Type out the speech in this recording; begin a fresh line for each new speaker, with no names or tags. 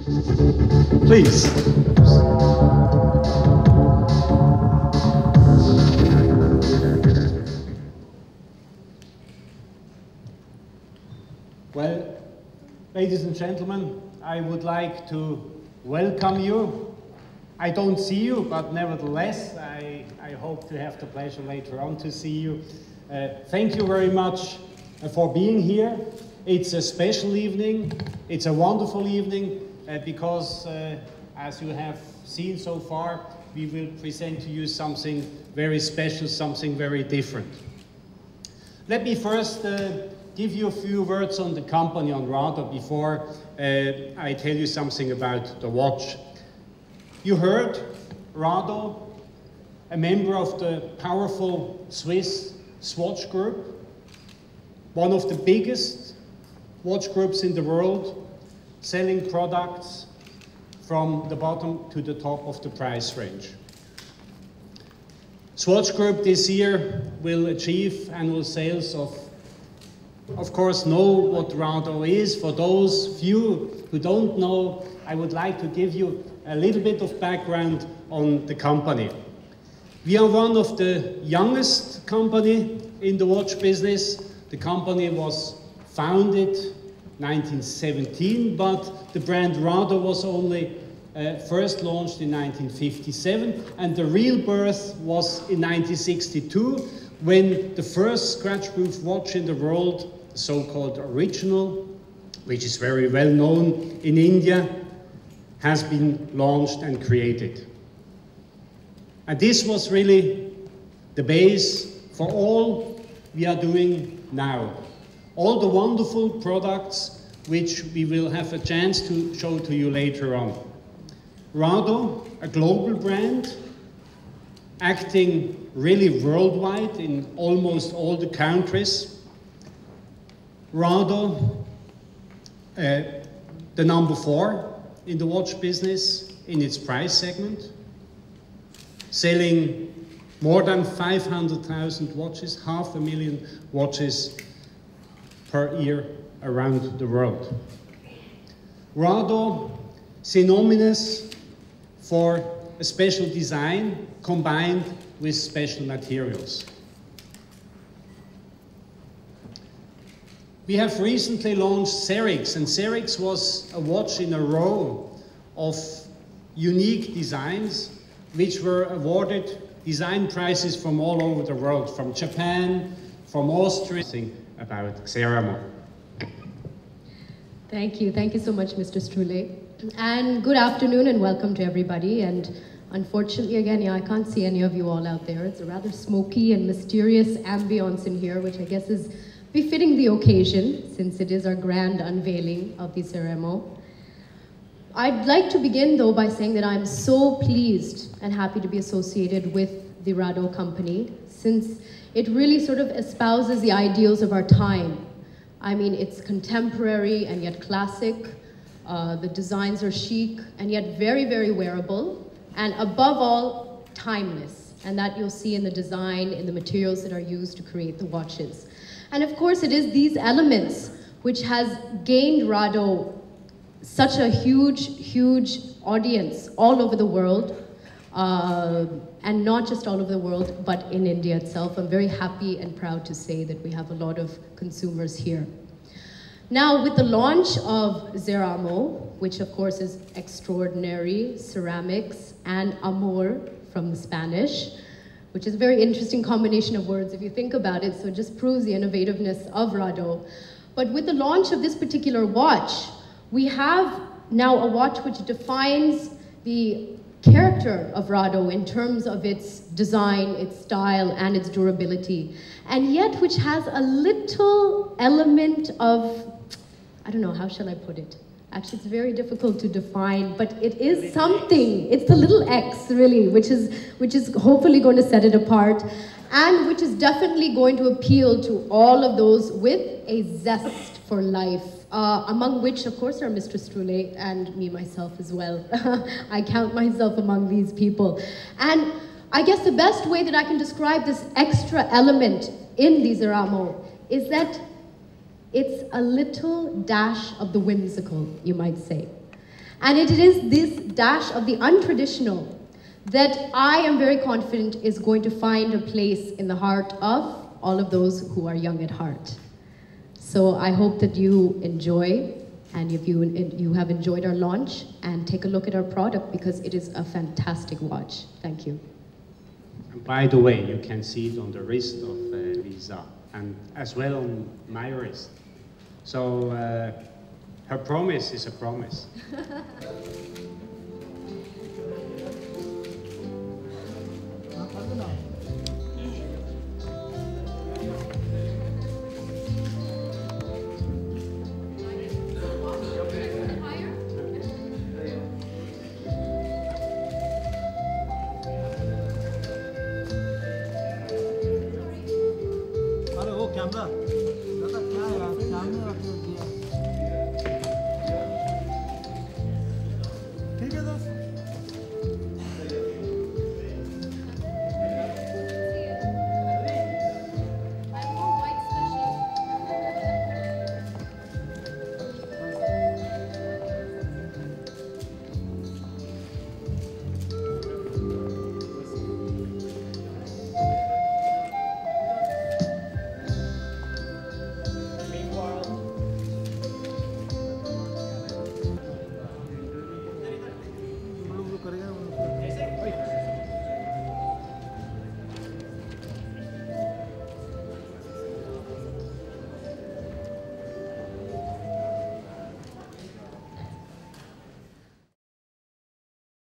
Please. Well, ladies and gentlemen, I would like to welcome you. I don't see you, but nevertheless, I hope to have the pleasure later on to see you. Thank you very much for being here. It's a special evening. It's a wonderful evening because, as you have seen so far, we will present to you something very special, something very different. Let me first give you a few words on the company, on Rado, before I tell you something about the watch. You heard Rado, a member of the powerful Swiss Swatch Group, one of the biggest watch groups in the world, selling products from the bottom to the top of the price range. Swatch Group this year will achieve annual sales of course, know what Rado is. For those few who don't know, I would like to give you a little bit of background on the company. We are one of the youngest company in the watch business. The company was founded 1917, but the brand Rado was only first launched in 1957, and the real birth was in 1962, when the first scratch-proof watch in the world, the so-called original, which is very well known in India, has been launched and created. And this was really the base for all we are doing now. All the wonderful products which we will have a chance to show to you later on. Rado, a global brand, acting really worldwide in almost all the countries. Rado, the number 4 in the watch business in its price segment, selling more than 500,000 watches, 500,000 watches per year around the world. Rado, synonymous for a special design combined with special materials. We have recently launched Cerix, and Cerix was a watch in a row of unique designs which were awarded design prizes from all over the world, from Japan, from Austria. About XDCAM.
Thank you so much, Mr. Strule. And good afternoon and welcome to everybody. And unfortunately, again, I can't see any of you all out there. It's a rather smoky and mysterious ambience in here, which I guess is befitting the occasion, since it is our grand unveiling of the XDCAM. I'd like to begin, though, by saying that I'm so pleased and happy to be associated with the Rado company, since it really sort of espouses the ideals of our time. I mean, it's contemporary and yet classic. The designs are chic and yet very, very wearable, and above all, timeless. And that you'll see in the design, in the materials that are used to create the watches. And of course, it is these elements which has gained Rado such a huge audience all over the world, and not just all over the world, but in India itself. I'm very happy and proud to say that we have a lot of consumers here. Now, with the launch of XDCAM, which of course is extraordinary ceramics, and amor from the Spanish, which is a very interesting combination of words if you think about it, so it just proves the innovativeness of Rado. But with the launch of this particular watch, we have now a watch which defines the character of Rado in terms of its design, its style, and its durability, and yet which has a little element of, I don't know, how shall I put it? Actually, it's very difficult to define, but it is something. It's the little X, really, which is hopefully going to set it apart, and which is definitely going to appeal to all of those with a zest for life, among which, of course, are Mr. Strule and me, myself, as well. I count myself among these people. And I guess the best way that I can describe this extra element in the XDCAM is that it's a little dash of the whimsical, you might say. And it is this dash of the untraditional that I am very confident is going to find a place in the heart of all of those who are young at heart. So I hope that you enjoy, and if you have enjoyed our launch, and take a look at our product, because it is a fantastic watch. Thank you.
And by the way, you can see it on the wrist of Lisa, and as well on my wrist. So her promise is a promise.
ठीक है दोस्त